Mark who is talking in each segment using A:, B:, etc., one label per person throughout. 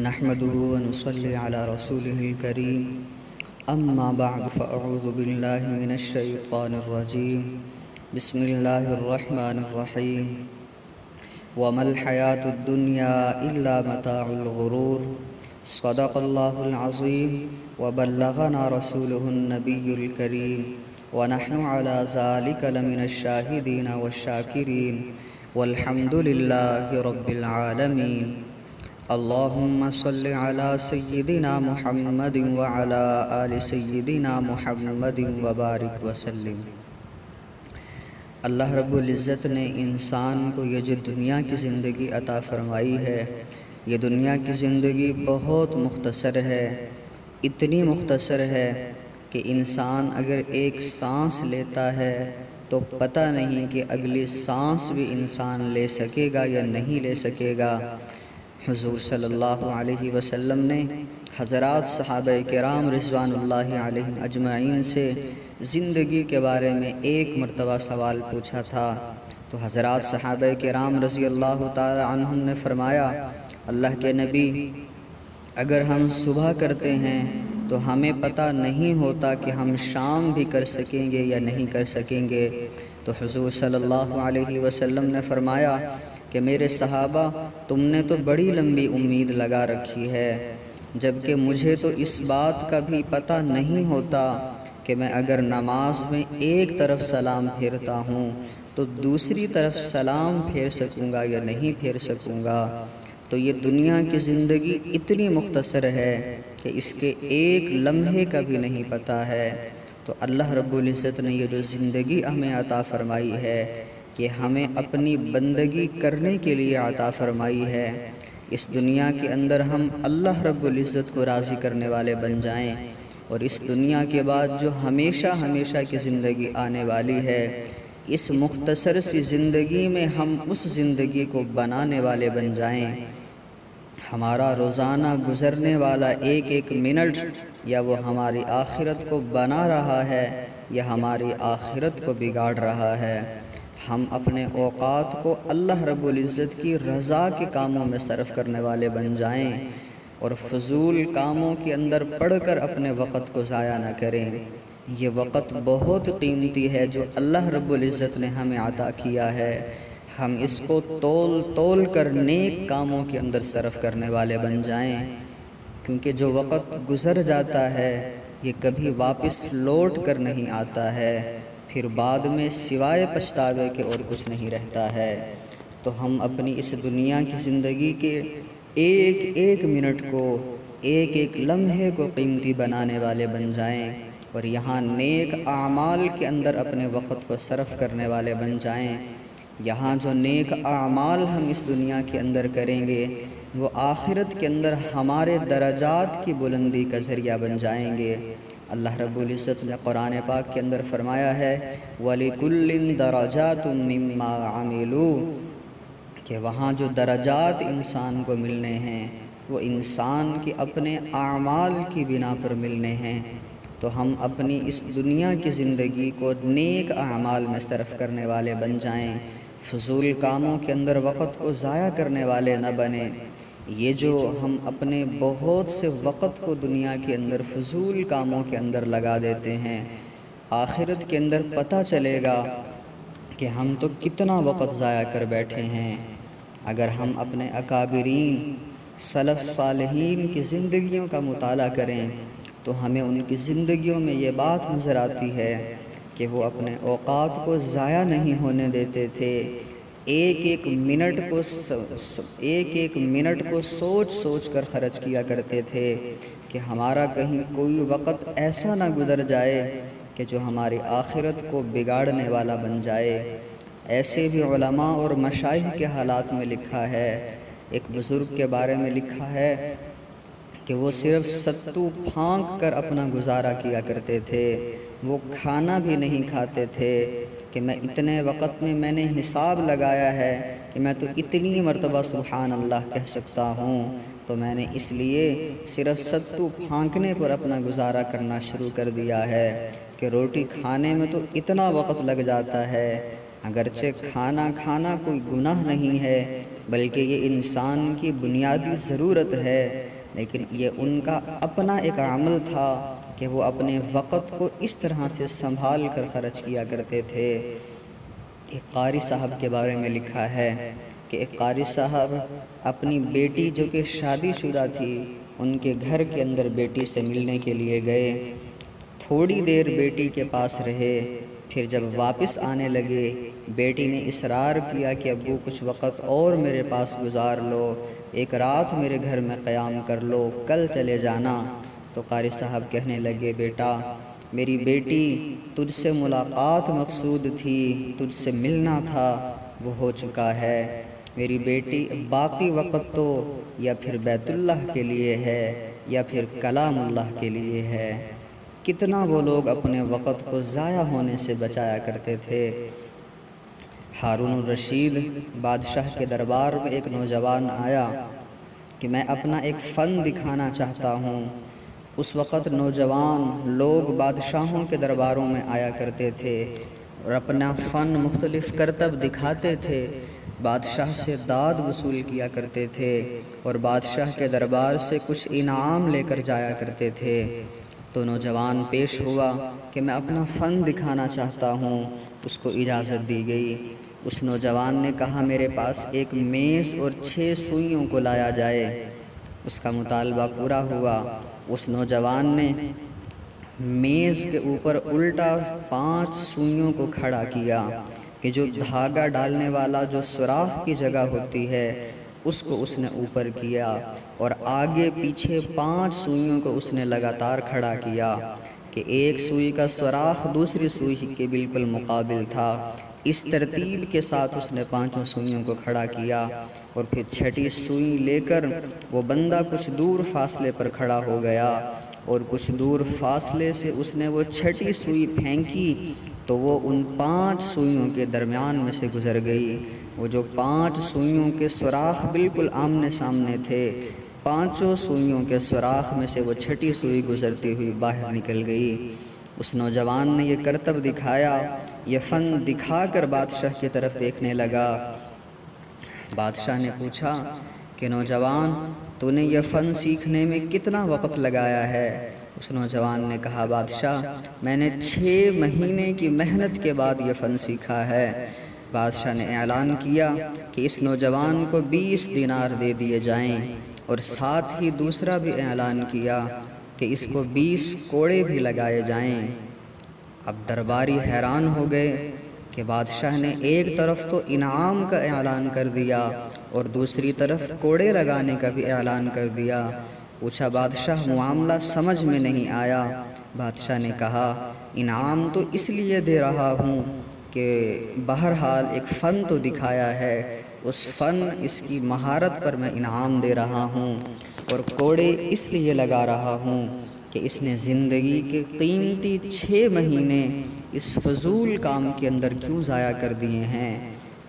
A: نحمده ونصلي على رسوله الكريم أما بعد فأعوذ بالله من الشيطان الرجيم بسم الله الرحمن الرحيم وما الحياة الدنيا إلا متاع الغرور صدق الله العظيم وبلغنا رسوله النبي الكريم ونحن على ذلك لمن الشاهدين والشاكرين والحمد لله رب العالمين اللهم صل على سيدنا محمد وعلى آل سيدنا محمد وبارك وسلم۔ اللہ رب العزت نے انسان کو یہ جو دنیا کی زندگی عطا فرمائی ہے، یہ دنیا کی زندگی بہت مختصر ہے، اتنی مختصر ہے کہ انسان اگر ایک سانس لیتا ہے تو پتہ نہیں کہ اگلی سانس بھی انسان لے سکے گا یا نہیں لے سکے گا۔ حضور صلی اللہ علیہ وسلم نے حضرات صحابہ کرام رضوان اللہ علیہم اجمعین سے زندگی کے بارے میں ایک مرتبہ سوال پوچھا تھا، تو حضرات صحابہ کرام رضی اللہ تعالی عنہم نے فرمایا، اللہ کے نبی، اگر ہم صبح کرتے ہیں تو ہمیں پتہ نہیں ہوتا کہ ہم شام بھی کر سکیں گے یا نہیں کر سکیں گے۔ تو حضور صلی اللہ علیہ وسلم نے فرمایا کہ میرے صحابہ، تم نے تو بڑی لمبی امید لگا رکھی ہے، جبکہ مجھے تو اس بات کا بھی پتہ نہیں ہوتا کہ میں اگر نماز میں ایک طرف سلام پھیرتا ہوں تو دوسری طرف سلام پھیر سکوں گا یا نہیں پھیر سکوں گا۔ تو یہ دنیا کی زندگی اتنی مختصر ہے کہ اس کے ایک لمحے کا بھی نہیں پتہ ہے۔ تو اللہ رب العزت نے یہ جو زندگی ہمیں عطا فرمائی ہے، کہ ہمیں اپنی بندگی کرنے کے لیے عطا فرمائی ہے، اس دنیا کے اندر ہم اللہ رب العزت کو راضی کرنے والے بن جائیں، اور اس دنیا کے بعد جو ہمیشہ ہمیشہ کی زندگی آنے والی ہے، اس مختصر سی زندگی میں ہم اس زندگی کو بنانے والے بن جائیں۔ ہمارا روزانہ گزرنے والا ایک ایک منٹ یا وہ ہماری آخرت کو بنا رہا ہے یا ہماری آخرت کو بگاڑ رہا ہے۔ ہم اپنے اوقات کو اللہ رب العزت کی رضا کے کاموں میں صرف کرنے والے بن جائیں، اور فضول کاموں کے اندر پڑھ کر اپنے وقت کو ضائع نہ کریں۔ یہ وقت بہت قیمتی ہے جو اللہ رب العزت نے ہمیں عطا کیا ہے، ہم اس کو تول کر نیک کاموں کے اندر صرف کرنے والے بن جائیں، کیونکہ جو وقت گزر جاتا ہے یہ کبھی واپس لوٹ کر نہیں آتا ہے، پھر بعد میں سوائے پچھتاوے کے اور کچھ نہیں رہتا ہے۔ تو ہم اپنی اس دنیا کی زندگی کے ایک ایک منٹ کو، ایک ایک لمحے کو قیمتی بنانے والے بن جائیں، اور یہاں نیک اعمال کے اندر اپنے وقت کو صرف کرنے والے بن جائیں۔ یہاں جو نیک اعمال ہم اس دنیا کے اندر کریں گے، وہ آخرت کے اندر ہمارے درجات کی بلندی کا ذریعہ بن جائیں گے۔ اللہ رب العزت نے قرآن پاک کے اندر فرمایا ہے وَلِكُلٍّ دَرَجَاتٌ مِّمَّا عَمِلُوا، کہ وہاں جو درجات انسان کو ملنے ہیں وہ انسان کے اپنے اعمال کی بنا پر ملنے ہیں۔ تو ہم اپنی اس دنیا کی زندگی کو نیک اعمال میں صرف کرنے والے بن جائیں، فضول کاموں کے اندر وقت کو ضائع کرنے والے نہ بنیں۔ یہ جو ہم اپنے بہت سے وقت کو دنیا کے اندر فضول کاموں کے اندر لگا دیتے ہیں، آخرت کے اندر پتہ چلے گا کہ ہم تو کتنا وقت ضائع کر بیٹھے ہیں۔ اگر ہم اپنے اکابرین سلف صالحین کی زندگیوں کا مطالعہ کریں تو ہمیں ان کی زندگیوں میں یہ بات نظر آتی ہے کہ وہ اپنے اوقات کو ضائع نہیں ہونے دیتے تھے، ایک ایک منٹ کو سوچ سوچ کر خرچ کیا کرتے تھے کہ ہمارا کہیں کوئی وقت ایسا نہ گزر جائے کہ جو ہماری آخرت کو بگاڑنے والا بن جائے۔ ایسے بھی علماء اور مشائخ کے حالات میں لکھا ہے، ایک بزرگ کے بارے میں لکھا ہے کہ وہ صرف ستو پھانک کر اپنا گزارا کیا کرتے تھے، وہ کھانا بھی نہیں کھاتے تھے، کہ میں اتنے وقت میں نے حساب لگایا ہے کہ میں تو اتنی مرتبہ سبحان اللہ کہہ سکتا ہوں، تو میں نے اس لیے صرف ستو پھانکنے پر اپنا گزارا کرنا شروع کر دیا ہے کہ روٹی کھانے میں تو اتنا وقت لگ جاتا ہے، اگرچہ کھانا کوئی گناہ نہیں ہے، بلکہ یہ انسان کی بنیادی ضرورت ہے، لیکن یہ ان کا اپنا ایک عمل تھا کہ وہ اپنے وقت کو اس طرح سے سنبھال کر خرچ کیا کرتے تھے۔ ایک قاری صاحب کے بارے میں لکھا ہے کہ ایک قاری صاحب اپنی بیٹی جو کہ شادی شدہ تھی ان کے گھر کے اندر بیٹی سے ملنے کے لیے گئے۔ تھوڑی دیر بیٹی کے پاس رہے، پھر جب واپس آنے لگے بیٹی نے اصرار کیا کہ ابو کچھ وقت اور میرے پاس گزار لو، ایک رات میرے گھر میں قیام کر لو، کل چلے جانا۔ تو قاری صاحب کہنے لگے بیٹا میری بیٹی تجھ سے ملاقات مقصود تھی، تجھ سے ملنا تھا، وہ ہو چکا ہے۔ میری بیٹی باقی وقت تو یا پھر بیت اللہ کے لیے ہے یا پھر کلام اللہ کے لیے ہے۔ کتنا وہ لوگ اپنے وقت کو ضائع ہونے سے بچایا کرتے تھے۔ ہارون الرشید بادشاہ کے دربار میں ایک نوجوان آیا کہ میں اپنا ایک فن دکھانا چاہتا ہوں۔ اس وقت نوجوان لوگ بادشاہوں کے درباروں میں آیا کرتے تھے اور اپنا فن مختلف کرتب دکھاتے تھے، بادشاہ سے داد وصول کیا کرتے تھے اور بادشاہ کے دربار سے کچھ انعام لے کر جایا کرتے تھے۔ تو نوجوان پیش ہوا کہ میں اپنا فن دکھانا چاہتا ہوں، اس کو اجازت دی گئی۔ اس نوجوان نے کہا میرے پاس ایک میز اور 6 سوئیوں کو لایا جائے۔ اس کا مطالبہ پورا ہوا۔ اس نوجوان نے میز کے اوپر الٹا 5 سوئیوں کو کھڑا کیا کہ جو دھاگا ڈالنے والا جو سوراخ کی جگہ ہوتی ہے اس کو اس نے اوپر کیا، اور آگے پیچھے 5 سوئیوں کو اس نے لگاتار کھڑا کیا کہ ایک سوئی کا سوراخ دوسری سوئی کے بالکل مقابل تھا۔ اس ترتیب کے ساتھ اس نے 5 سوئیوں کو کھڑا کیا، اور پھر 6ٹھی سوئی لے کر وہ بندہ کچھ دور فاصلے پر کھڑا ہو گیا، اور کچھ دور فاصلے سے اس نے وہ 6ٹھی سوئی پھینکی تو وہ ان 5 سوئیوں کے درمیان میں سے گزر گئی۔ وہ جو 5 سوئیوں کے سوراخ بالکل آمنے سامنے تھے، 5 سوئیوں کے سوراخ میں سے وہ 6ٹھی سوئی گزرتی ہوئی باہر نکل گئی۔ اس نوجوان نے یہ کرتب دکھایا، یہ فن دکھا کر بادشاہ کی طرف دیکھنے لگا۔ بادشاہ نے پوچھا کہ نوجوان تو نے یہ فن سیکھنے میں کتنا وقت لگایا ہے؟ اس نوجوان نے کہا بادشاہ میں نے 6 مہینے کی محنت کے بعد یہ فن سیکھا ہے۔ بادشاہ نے اعلان کیا کہ اس نوجوان کو 20 دینار دے دیے جائیں، اور ساتھ ہی دوسرا بھی اعلان کیا کہ اس کو 20 کوڑے بھی لگائے جائیں۔ اب درباری حیران ہو گئے کہ بادشاہ نے ایک طرف تو انعام کا اعلان کر دیا اور دوسری طرف کوڑے لگانے کا بھی اعلان کر دیا۔ پوچھا بادشاہ معاملہ سمجھ میں نہیں آیا۔ بادشاہ نے کہا انعام تو اس لیے دے رہا ہوں کہ بہرحال ایک فن تو دکھایا ہے، اس فن اس کی مہارت پر میں انعام دے رہا ہوں، اور کوڑے اس لیے لگا رہا ہوں کہ اس نے زندگی کے قیمتی 6 مہینے اس فضول کام کے اندر کیوں ضائع کر دیے ہیں۔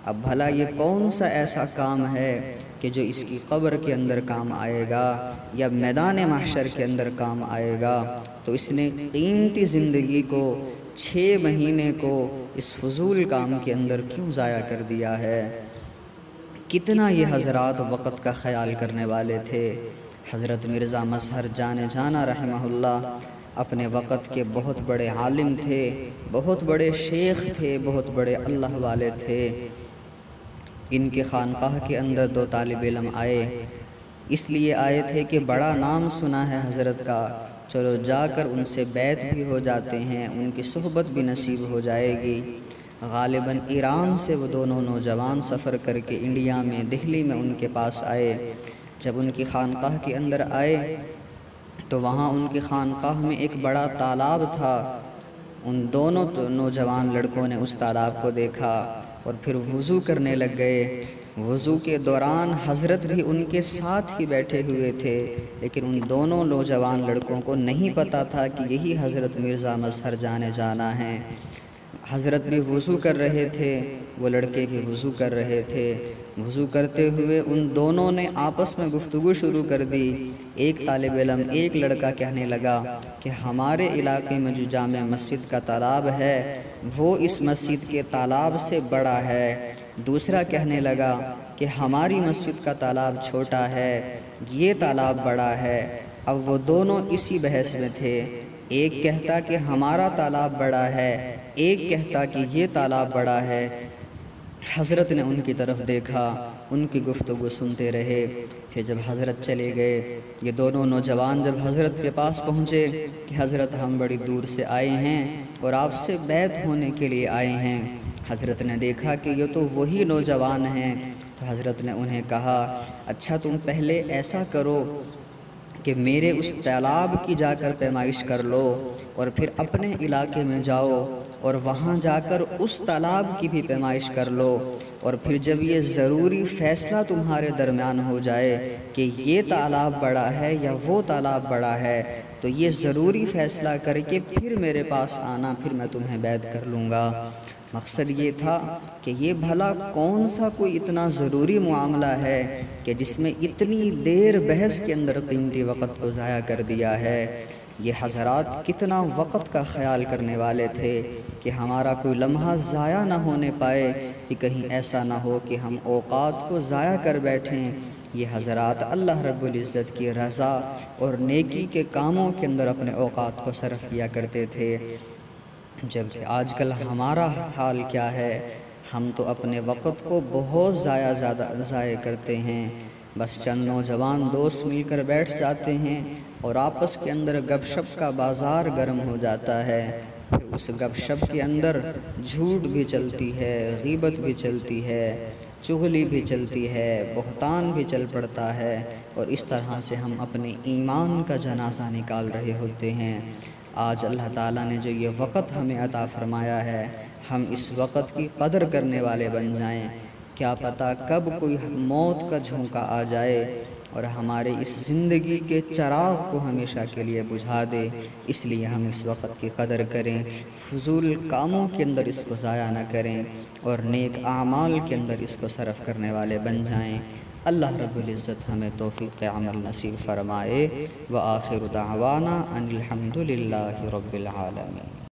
A: اب بھلا یہ کون سا ایسا کام ہے کہ جو اس کی قبر کے اندر کام آئے گا یا میدان محشر کے اندر کام آئے گا؟ تو اس نے قیمتی زندگی کو 6 مہینے کو اس فضول کام کے اندر کیوں ضائع کر دیا ہے؟ کتنا یہ حضرات وقت کا خیال کرنے والے تھے۔ حضرت مرزا مظہر جان جانا رحمہ اللہ اپنے وقت کے بہت بڑے عالم تھے، بہت بڑے شیخ تھے، بہت بڑے اللہ والے تھے۔ ان کے خانقاہ کے اندر 2 طالب علم آئے، اس لیے آئے تھے کہ بڑا نام سنا ہے حضرت کا، چلو جا کر ان سے بیعت بھی ہو جاتے ہیں، ان کی صحبت بھی نصیب ہو جائے گی۔ غالباً ایران سے وہ دونوں نوجوان سفر کر کے انڈیا میں دہلی میں ان کے پاس آئے۔ جب ان کی خانقاہ کے اندر آئے تو وہاں ان کی خانقاہ میں ایک بڑا تالاب تھا۔ ان دونوں نوجوان لڑکوں نے اس تالاب کو دیکھا اور پھر وضو کرنے لگ گئے۔ وضو کے دوران حضرت بھی ان کے ساتھ ہی بیٹھے ہوئے تھے، لیکن ان دونوں نوجوان لڑکوں کو نہیں پتا تھا کہ یہی حضرت مرزا مظہر جان جانا ہیں۔ حضرت بھی وضو کر رہے تھے، وہ لڑکے بھی وضو کر رہے تھے۔ وضو کرتے ہوئے ان دونوں نے آپس میں گفتگو شروع کر دی۔ ایک طالب علم، ایک لڑکا کہنے لگا کہ ہمارے علاقے میں جو جامع مسجد کا تالاب ہے وہ اس مسجد کے تالاب سے بڑا ہے۔ دوسرا کہنے لگا کہ ہماری مسجد کا تالاب چھوٹا ہے، یہ تالاب بڑا ہے۔ اب وہ دونوں اسی بحث میں تھے، ایک کہتا کہ ہمارا تالاب بڑا ہے، ایک کہتا کہ یہ تالاب بڑا ہے۔ حضرت نے ان کی طرف دیکھا، ان کی گفتگو سنتے رہے۔ پھر جب حضرت چلے گئے، یہ دونوں نوجوان جب حضرت کے پاس پہنچے کہ حضرت ہم بڑی دور سے آئے ہیں اور آپ سے بیعت ہونے کے لیے آئے ہیں۔ حضرت نے دیکھا کہ یہ تو وہی نوجوان ہیں، تو حضرت نے انہیں کہا اچھا تم پہلے ایسا کرو کہ میرے اس تالاب کی جا کر پیمائش کر لو، اور پھر اپنے علاقے میں جاؤ اور وہاں جا کر اس تالاب کی بھی پیمائش کر لو، اور پھر جب یہ ضروری فیصلہ تمہارے درمیان ہو جائے کہ یہ تالاب بڑا ہے یا وہ تالاب بڑا ہے، تو یہ ضروری فیصلہ کر کے پھر میرے پاس آنا، پھر میں تمہیں بیعت کر لوں گا۔ مقصد یہ تھا کہ یہ بھلا کون سا کوئی اتنا ضروری معاملہ ہے کہ جس میں اتنی دیر بحث کے اندر قیمتی وقت کو ضائع کر دیا ہے۔ یہ حضرات کتنا وقت کا خیال کرنے والے تھے کہ ہمارا کوئی لمحہ ضائع نہ ہونے پائے، کہ کہیں ایسا نہ ہو کہ ہم اوقات کو ضائع کر بیٹھیں۔ یہ حضرات اللہ رب العزت کی رضا اور نیکی کے کاموں کے اندر اپنے اوقات کو صرف کیا کرتے تھے، جبکہ آج کل ہمارا حال کیا ہے؟ ہم تو اپنے وقت کو بہت ضائع کرتے ہیں۔ بس چند نوجوان دوست مل کر بیٹھ جاتے ہیں اور آپس کے اندر گپ شپ کا بازار گرم ہو جاتا ہے۔ پھر اس گپ شپ کے اندر جھوٹ بھی چلتی ہے، غیبت بھی چلتی ہے، چغلی بھی چلتی ہے، بہتان بھی چل پڑتا ہے، اور اس طرح سے ہم اپنے ایمان کا جنازہ نکال رہے ہوتے ہیں۔ آج اللہ تعالیٰ نے جو یہ وقت ہمیں عطا فرمایا ہے، ہم اس وقت کی قدر کرنے والے بن جائیں۔ کیا پتہ کب کوئی موت کا جھونکا آ جائے اور ہمارے اس زندگی کے چراغ کو ہمیشہ کے لیے بجھا دے۔ اس لیے ہم اس وقت کی قدر کریں، فضول کاموں کے اندر اس کو ضائع نہ کریں، اور نیک اعمال کے اندر اس کو صرف کرنے والے بن جائیں۔ اللہ رب العزت ہمیں توفیق عمل نصیب فرمائے۔ وآخر دعوانا ان الحمد للہ رب العالمین۔